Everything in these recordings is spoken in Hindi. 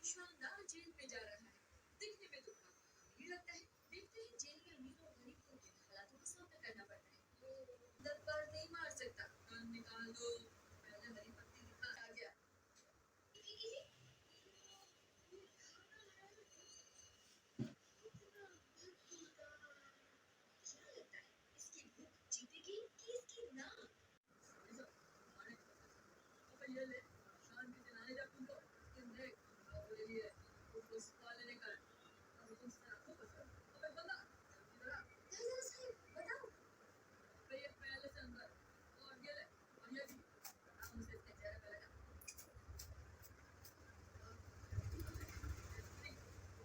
शानदार जेल में जा रहा है। दिखने में तो काफी अमीर लगता है। देखते ही जेल में अमीर और गरीब को किन हालातों का सामना करना पड़ता है। दर पर नहीं मार सकता, कान निकाल दो। पहले हरी पत्ती दिखा आ गया। क्या लगता है इसकी भूख जीतेगी कि इसकी ना? अब ये ले, शांति से लाने जा तुमको। तुम देख, ले लिए, तुमको सुखा लेने का। अब तुम से आपको पसंद। अबे बंदा, जल्दी बड़ा। जरा साहब, बताओ। अबे ये पहले से अंदर, और ये ले, और ये भी। आराम से इसके चेहरे पे लगा।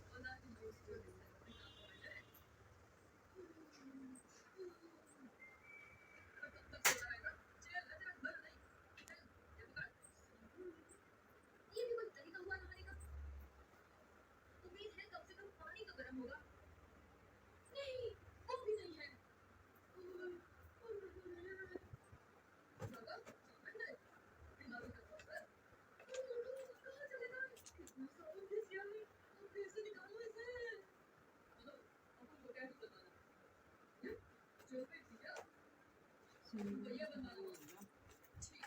बोला कि दोस्त को इससे अपने काम को मिले। तो कब तक सोता रहेगा? जेल है तेरा घर नहीं। चल, ये पकड़। ये भी कोई तरीका हुआ नहाने का? उम्मीद है कम से कम पानी तो गर्म होगा। नहीं, वो भी नहीं है। बाबा, अंदर, बिहारी का डॉक्टर। कहाँ चले गए? कितना सारा भेज दिया है। अब कैसे निकालो इसे? हेलो, अपन को क्या बताना? ये जेल पे थी क्या? भैया बनवा लो। ठीक।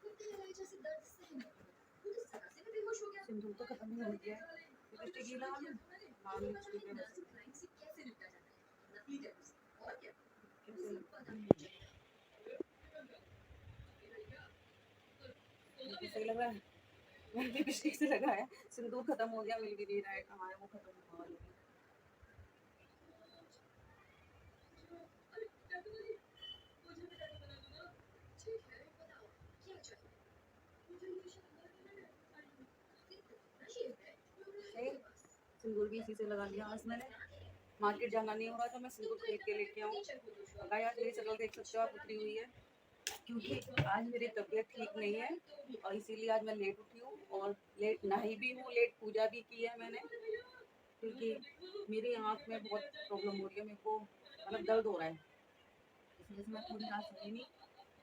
लगता है जैसे दर्द सहन नहीं हो रहा। वो तो जरा से में बेहोश हो गया। सिंदूर तो खत्म ही हो गया है। लिपस्टिक ही लगा लूं? लाल लिपस्टिक है बस। क्राइम से कैसे निपटा जाता है? नकली टैटू से। और क्या? कैसे बिल्कुल सही लग रहा है। मैंने लिपस्टिक से लगाया, सिंदूर खत्म हो गया, मिल भी नहीं रहा है, कहाँ है वो खत्म हुआ वाला। सही, सिंदूर भी इसी से लगा लिया आज मैंने। मार्केट जाना नहीं हो रहा था, मैं सिंदूर खरीद के लेके आऊँ। यार मेरी शक्ल देख सकते हो आप, उतरी हुई है क्योंकि आज मेरी तबीयत ठीक नहीं है और इसीलिए आज मैं लेट उठी हूँ और लेट नहाई भी हूँ, लेट पूजा भी की है मैंने, क्योंकि मेरी आँख में बहुत प्रॉब्लम हो रही है, मेरे को मतलब दर्द हो रहा है, इसलिए से मैं पूरी रात सोई नहीं।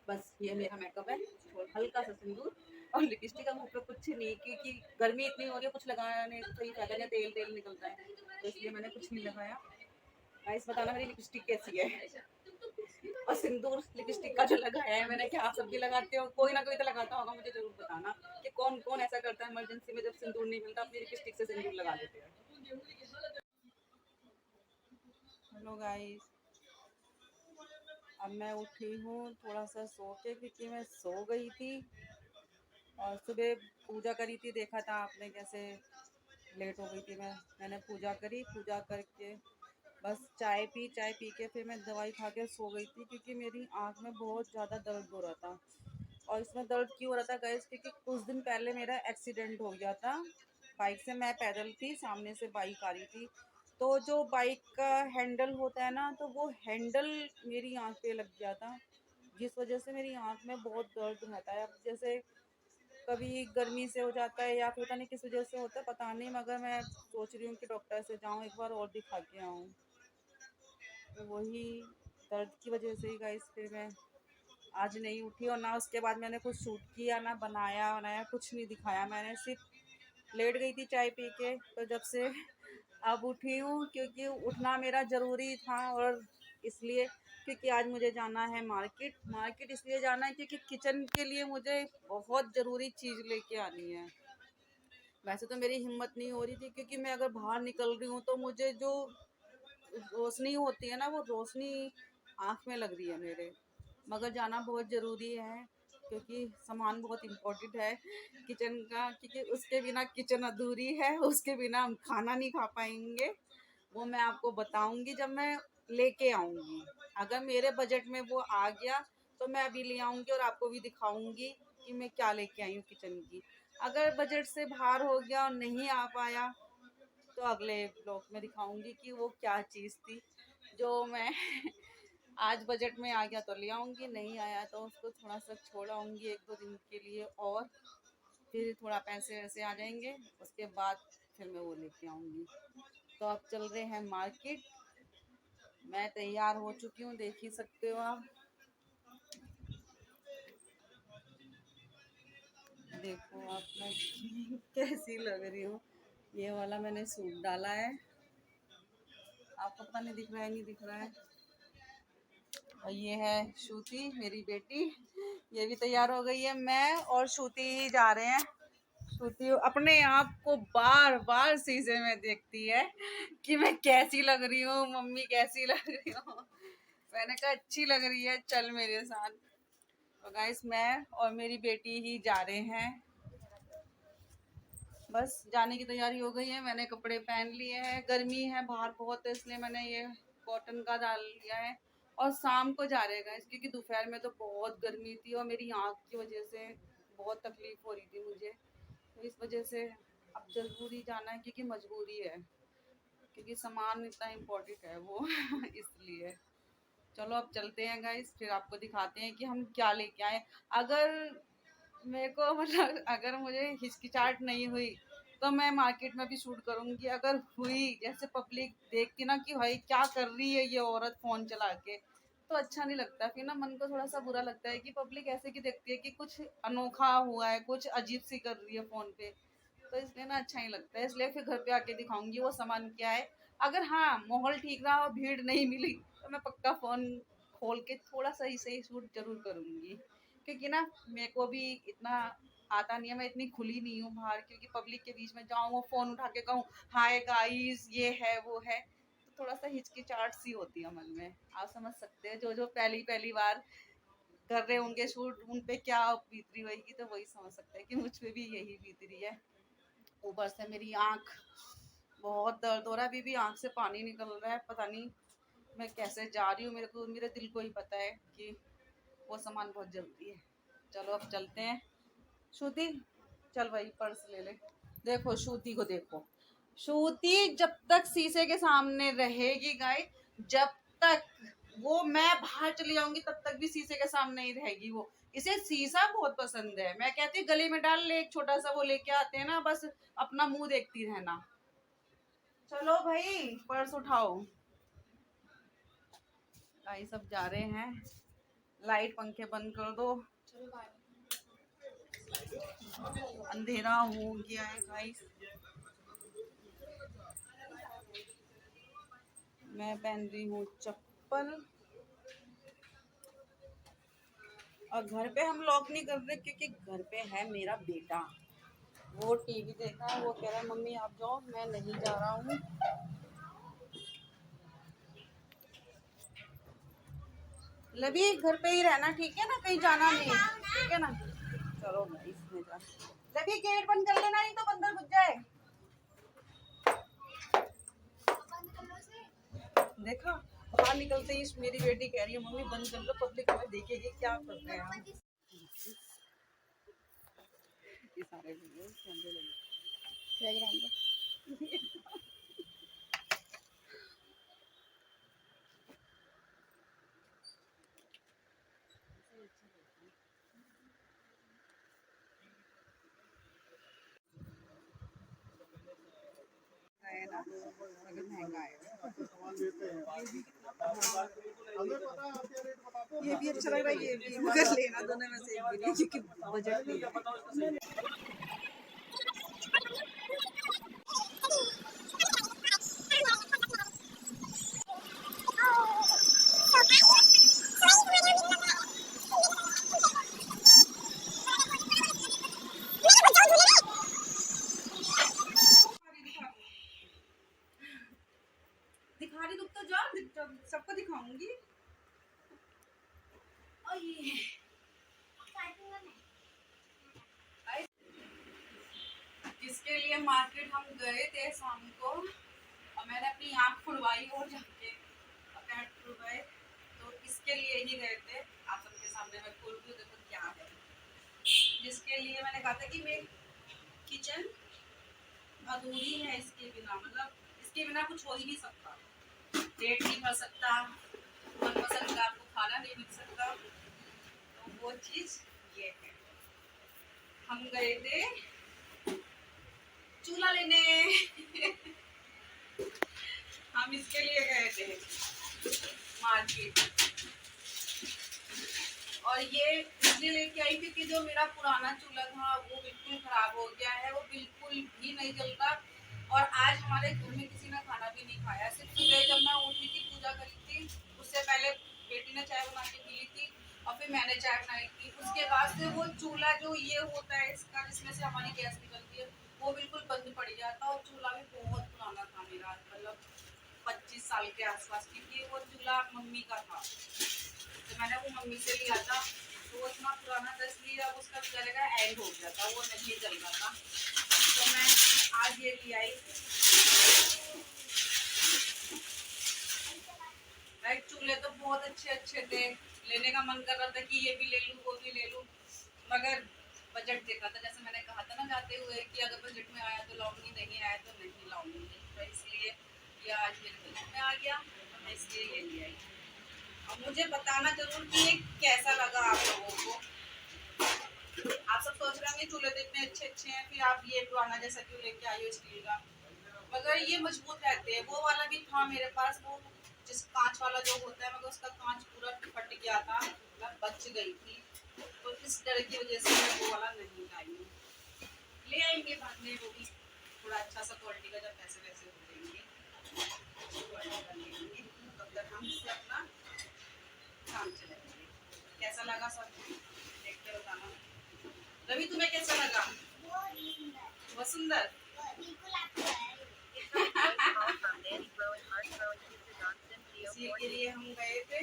बस ये मेरा मेकअप है और हल्का सा सिंदूर और लिपस्टिक का मुँह पे कुछ नहीं, क्योंकि गर्मी इतनी हो रही है, कुछ लगाने तो ही फायदा नहीं, तेल तेल निकलता है, तो इसलिए मैंने कुछ नहीं लगाया। गाइस बताना मेरी लिपस्टिक कैसी है। और सिंदूर लिपस्टिक का जो लगाया है मैंने, क्या आप सब भी लगाते हो? कोई ना कोई तो लगाता होगा, मुझे जरूर बताना कि कौन कौन ऐसा करता है इमरजेंसी में, जब सिंदूर नहीं मिलता अपनी लिपस्टिक से सिंदूर लगा लेते हैं। हेलो गाइस, अब मैं उठी हूँ थोड़ा सा सो के, क्योंकि मैं सो गई थी और सुबह पूजा करी थी, देखा था आपने कैसे लेट हो गई थी। मैंने पूजा करी, पूजा करके बस चाय पी के फिर मैं दवाई खा के सो गई थी, क्योंकि मेरी आँख में बहुत ज़्यादा दर्द हो रहा था। और इसमें दर्द क्यों हो रहा था गाइस, क्योंकि कुछ दिन पहले मेरा एक्सीडेंट हो गया था बाइक से। मैं पैदल थी, सामने से बाइक आ रही थी, तो जो बाइक का हैंडल होता है ना, तो वो हैंडल मेरी आँख पे लग गया था, जिस वजह से मेरी आँख में बहुत दर्द रहता है। अब जैसे कभी गर्मी से हो जाता है या फिर पता नहीं किस वजह से होता है, पता नहीं, मगर मैं सोच रही हूँ कि डॉक्टर से जाऊँ एक बार और दिखा के आऊँ। तो वही दर्द की वजह से ही गाइस फिर मैं आज नहीं उठी, और ना उसके बाद मैंने कुछ शूट किया, ना बनाया कुछ नहीं दिखाया मैंने, सिर्फ लेट गई थी चाय पी के। तो जब से अब उठी हूँ, क्योंकि उठना मेरा ज़रूरी था, और इसलिए क्योंकि आज मुझे जाना है मार्केट इसलिए जाना है क्योंकि किचन के लिए मुझे बहुत ज़रूरी चीज़ लेके आनी है। वैसे तो मेरी हिम्मत नहीं हो रही थी, क्योंकि मैं अगर बाहर निकल रही हूँ तो मुझे जो रोशनी होती है ना, वो रोशनी आँख में लग रही है मेरे, मगर जाना बहुत ज़रूरी है, क्योंकि सामान बहुत इम्पोर्टेंट है किचन का, क्योंकि उसके बिना किचन अधूरी है, उसके बिना हम खाना नहीं खा पाएंगे। वो मैं आपको बताऊंगी जब मैं लेके आऊंगी। अगर मेरे बजट में वो आ गया तो मैं अभी ले आऊंगी और आपको भी दिखाऊंगी कि मैं क्या लेके आई हूँ किचन की। अगर बजट से बाहर हो गया और नहीं आ पाया तो अगले ब्लॉग में दिखाऊंगी कि वो क्या चीज़ थी जो मैं आज बजट में आ गया तो ले आऊँगी, नहीं आया तो उसको थोड़ा सा छोड़ आऊँगी 1-2 दिन के लिए, और फिर थोड़ा पैसे वैसे आ जाएंगे, उसके बाद फिर मैं वो लेके आऊँगी। तो अब चल रहे हैं मार्केट। मैं तैयार हो चुकी हूँ, देख ही सकते हो आप। देखो आप, मैं कैसी लग रही हूँ। ये वाला मैंने सूट डाला है, आपको पता नहीं दिख रहा है, नहीं दिख रहा है। और ये है श्रुति मेरी बेटी, ये भी तैयार हो गई है। मैं और श्रुति ही जा रहे हैं। श्रुति अपने आप को बार बार शीशे में देखती है कि मैं कैसी लग रही हूँ, मम्मी कैसी लग रही हूँ। मैंने कहा अच्छी लग रही है, चल मेरे साथ। तो गाइस मैं और मेरी बेटी ही जा रहे हैं, बस जाने की तैयारी हो गई है। मैंने कपड़े पहन लिए हैं, गर्मी है बाहर बहुत है, इसलिए मैंने ये कॉटन का डाल लिया है। और शाम को जा रहे हैं क्योंकि दोपहर में तो बहुत गर्मी थी और मेरी आँख की वजह से बहुत तकलीफ हो रही थी मुझे, तो इस वजह से अब जरूरी जाना है क्योंकि मजबूरी है, क्योंकि सामान इतना इम्पोर्टेंट है वो इसलिए। चलो अब चलते हैं गाइस, फिर आपको दिखाते हैं कि हम क्या लेके आए। अगर मेरे को मतलब अगर मुझे हिचकिचाहट नहीं हुई तो मैं मार्केट में भी शूट करूंगी। अगर हुई, जैसे पब्लिक देखती ना कि भाई क्या कर रही है ये औरत फोन चला के, तो अच्छा नहीं लगता। फिर ना मन को थोड़ा सा बुरा लगता है कि पब्लिक ऐसे की देखती है कि कुछ अनोखा हुआ है, कुछ अजीब सी कर रही है फोन पे, तो इसलिए ना अच्छा नहीं लगता है। इसलिए फिर घर पे आके दिखाऊंगी वो सामान क्या है। अगर हाँ माहौल ठीक रहा और भीड़ नहीं मिली तो मैं पक्का फोन खोल के थोड़ा सा ही सही शूट जरूर करूंगी, क्योंकि ना मेरे को भी इतना आता नहीं है, मैं इतनी खुली नहीं हूँ बाहर, क्योंकि पब्लिक के बीच में जाऊँ वो फोन उठा के कहूँ हाय गाइस ये है वो है, तो थोड़ा सा हिचकिचाहट सी होती है मन में। आप समझ सकते हैं, जो जो पहली पहली बार कर रहे होंगे शूट उन पे क्या बीत रही होगी, तो वही समझ सकते हैं कि मुझ पे भी यही बीत रही है। ऊपर से मेरी आँख बहुत दर्द हो रहा है, अभी भी आँख से पानी निकल रहा है। पता नहीं मैं कैसे जा रही हूँ, मेरे को मेरे दिल को ही पता है कि वो सामान बहुत जल्दी है। चलो अब चलते हैं। श्रुति चल भाई पर्स ले ले। देखो श्रुति को देखो, श्रुति जब तक शीशे के सामने रहेगी गाय, जब तक वो मैं बाहर चली जाऊंगी तब तक भी शीशे के सामने ही रहेगी वो। इसे शीशा बहुत पसंद है। मैं कहती हूँ गले में डाल ले, एक छोटा सा वो लेके आते हैं ना, बस अपना मुंह देखती रहना। चलो भाई पर्स उठाओ। भाई सब जा रहे हैं, लाइट पंखे बंद कर दो, अंधेरा हो गया है गाइस। मैं पहन रही हूँ चप्पल, और घर पे हम लॉक नहीं कर रहे क्योंकि घर पे है मेरा बेटा, वो टीवी देख रहा है। वो कह रहा है मम्मी आप जाओ, मैं नहीं जा रहा हूँ। लभी घर पे ही रहना, ठीक है ना, कहीं जाना नहीं, ठीक है ना। चलो भाई इसमें जा, लभी गेट बंद कर लेना नहीं तो बंदर घुस जाए। देखा बाहर निकलते ही मेरी बेटी कह रही है मम्मी बंद कर लो, पब्लिक हमें देखेगी क्या कर रहे हैं हम। ये सारे वीडियो कैमरे लगे है ना, अगर महंगा है। ये भी अच्छा लग रहा है, ये भी मगर लेना दोनों में से एक भी नहीं क्योंकि बजट नहीं है। दिखा रही तुम तो जाओ, सबको दिखाऊंगी। इसके लिए मार्केट हम गए थे शाम को, और मैंने अपनी आँख खुलवाई और जाके पैंट खुलवाए, तो इसके लिए ही गए थे। आप सबके सामने मैं खोल दूँ देखो क्या है, जिसके लिए मैंने कहा था कि मैं किचन अधूरी है इसके बिना, मतलब इसके बिना कुछ हो ही नहीं सकता, पेट नहीं भर सकता, मनपसंद का आपको खाना नहीं मिल सकता, तो वो चीज़ ये है। हम गए थे चूल्हा लेने हम इसके लिए गए थे मार्केट, और ये इसलिए लेके आई थी कि जो मेरा पुराना चूल्हा था वो बिल्कुल खराब हो गया है, वो बिल्कुल भी नहीं जल रहा। और आज हमारे घर में किसी ने खाना भी नहीं खाया। सिर्फ सुबह जब मैं उठी थी, पूजा करी थी, उससे पहले बेटी ने चाय बना के पी ली थी और फिर मैंने चाय बनाई थी। उसके बाद से वो चूल्हा जो ये होता है इसका, जिसमें से हमारी गैस निकलती है, वो बिल्कुल बंद पड़ गया था। और चूल्हा भी बहुत पुराना था मेरा, मतलब 25 साल के आसपास, क्योंकि वो चूल्हा मम्मी का था, तो मैंने वो मम्मी से लिया था। तो वो इतना पुराना था, इसलिए अब उसका जलेगा एंड हो गया था, वो नहीं जल रहा था। तो मैं आज ये ले आई। राइट, चूल्हे तो बहुत अच्छे अच्छे थे, लेने का मन कर रहा था कि ये भी ले लूँ वो भी ले लूँ, मगर बजट देखा था, जैसे मैंने कहा था ना जाते हुए कि अगर बजट में आया तो लाऊंगी, नहीं आया तो नहीं लाऊंगी। तो इसलिए ये आज मेरे बजट में आ गया, मैं इसलिए ये ले आई। अब मुझे बताना जरूर कि ये कैसा लगा आप लोगों को। आप सब सोच रहे होंगे चूल्हे तो इतने अच्छे अच्छे हैं, फिर आप ये पुराना जैसा क्यों लेके आई हो स्टील का। मगर ये मजबूत रहते हैं। वो वाला भी था मेरे पास, वो जिस कांच वाला जो होता है, मगर उसका कांच पूरा फट गया था, मैं बच गई थी। तो इस डर की वजह से मैं वो वाला नहीं लाई हूँ। ले आएंगे बाद में वो भी, थोड़ा अच्छा सा क्वालिटी का, जब पैसे वैसे हो जाएंगे अच्छी क्वालिटी का ले लेंगे। तब तक हम इससे अपना काम चलाएंगे। कैसा लगा सब देख के बताना। रवि तुम्हें कैसा लगा? बहुत सुंदर। इसी के लिए हम गए थे।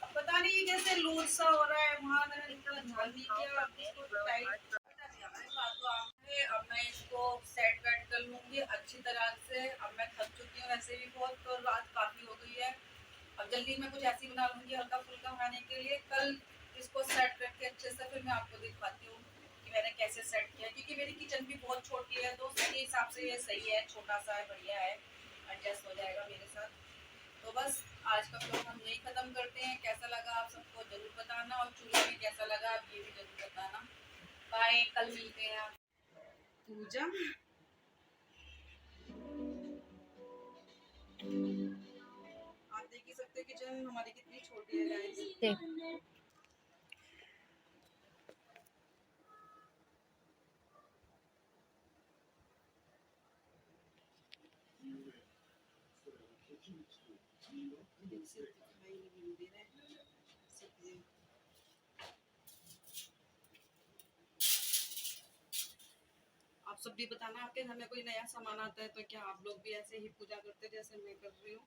अब पता नहीं कैसे लूज सा हो रहा है, वहाँ मैंने इतना ध्यान नहीं किया। अब इसको टाइट अब मैं इसको सेट वेट कर लूंगी अच्छी तरह से। अब मैं थक चुकी हूँ वैसे भी बहुत, तो रात काफी हो गई है। अब जल्दी मैं कुछ ऐसी बना लूंगी हल्का फुल्का खाने के लिए। कल इसको सेट करके अच्छे से फिर मैं आपको दिखाती हूँ कि मैंने कैसे सेट किया, क्योंकि मेरी किचन भी बहुत छोटी है, तो उसके हिसाब से ये सही है, छोटा सा है, बढ़िया है, एडजस्ट हो जाएगा मेरे साथ। तो बस आज का ब्लॉग हम यही खत्म करते हैं। कैसा लगा आप सबको जरूर बताना, और चूल्हे में कैसा लगा आप ये भी जरूर बताना। बाय, कल मिलते हैं। आप पूजा, आप देख ही सकते हैं किचन हमारी कितनी छोटी है गाइस। आप सब भी बताना, आपके घर में कोई नया सामान आता है तो क्या आप लोग भी ऐसे ही पूजा करते जैसे मैं कर रही हूँ।